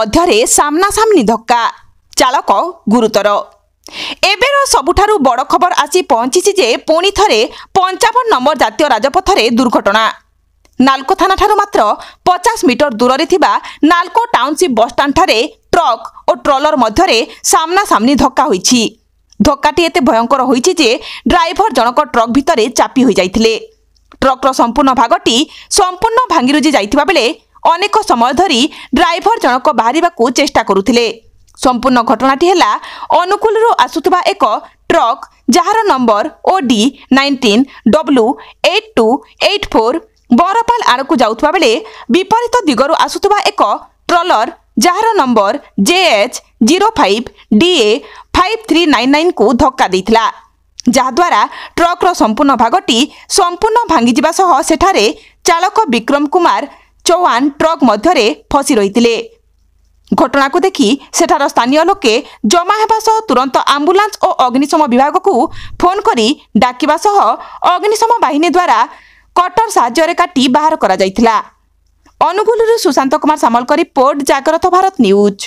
ମଧ୍ୟରେ ସାମ୍ନାସାମ୍ନି ଧକ୍କା, ଚାଳକ ଗୁରୁତର। ଏବେର ସବୁଠାରୁ ବଡ଼ ଖବର ଆସି ପହଞ୍ଚିଛି ଯେ ପୁଣି ଥରେ 55 ନମ୍ବର ଜାତୀୟ ରାଜପଥରେ ଦୁର୍ଘଟଣା। ନାଲକୋ ଥାନାଠାରୁ ମାତ୍ର 50 ମିଟର ଦୂରରେ ଥିବା ନାଲକୋ ଟାଉନସିପ୍ ବସ୍ଷ୍ଟାଣ୍ଡଠାରେ ଟ୍ରକ୍ ଓ ଟ୍ରଲର ମଧ୍ୟରେ ସାମ୍ନାସାମ୍ନି ଧକ୍କା ହୋଇଛି। ଧକ୍କାଟି ଏତେ ଭୟଙ୍କର ହୋଇଛି ଯେ ଡ୍ରାଇଭର ଜଣକ ଟ୍ରକ୍ ଭିତରେ ଚାପି ହୋଇଯାଇଥିଲେ। ଟ୍ରକ୍ର ସମ୍ପୂର୍ଣ୍ଣ ଭାଗଟି ସମ୍ପୂର୍ଣ୍ଣ ଭାଙ୍ଗିରୁଜି ଯାଇଥିବା ବେଳେ ଅନେକ ସମୟ ଧରି ଡ୍ରାଇଭର ଜଣକ ବାହାରିବାକୁ ଚେଷ୍ଟା କରୁଥିଲେ। ସମ୍ପୂର୍ଣ୍ଣ ଘଟଣାଟି ହେଲା ଅନୁଗୁଳରୁ ଆସୁଥିବା ଏକ ଟ୍ରକ୍ ଯାହାର ନମ୍ବର OD19W8284 ବରପାଲ ଆଡ଼କୁ ଯାଉଥିବା ବେଳେ ବିପରୀତ ଦିଗରୁ ଆସୁଥିବା ଏକ ଟ୍ରଲର ଯାହାର ନମ୍ବର JH05DA5399କୁ ଧକ୍କା ଦେଇଥିଲା, ଯାହାଦ୍ୱାରା ଟ୍ରକ୍ର ସମ୍ପୂର୍ଣ୍ଣ ଭାଗଟି ସମ୍ପୂର୍ଣ୍ଣ ଭାଙ୍ଗିଯିବା ସହ ସେଠାରେ ଚାଳକ ବିକ୍ରମ କୁମାର ଚୌହାନ ଟ୍ରକ୍ ମଧ୍ୟରେ ଫସି ରହିଥିଲେ। ଘଟଣାକୁ ଦେଖି ସେଠାର ସ୍ଥାନୀୟ ଲୋକେ ଜମା ହେବା ସହ ତୁରନ୍ତ ଆମ୍ବୁଲାନ୍ସ ଓ ଅଗ୍ନିଶମ ବିଭାଗକୁ ଫୋନ୍ କରି ଡାକିବା ସହ ଅଗ୍ନିଶମ ବାହିନୀ ଦ୍ୱାରା କଟର ସାହାଯ୍ୟରେ କାଟି ବାହାର କରାଯାଇଥିଲା। ଅନୁଗୁଳରୁ ସୁଶାନ୍ତ କୁମାର ସାମଲଙ୍କ ରିପୋର୍ଟ, ଜାଗ୍ରତ ଭାରତ ନ୍ୟୁଜ୍।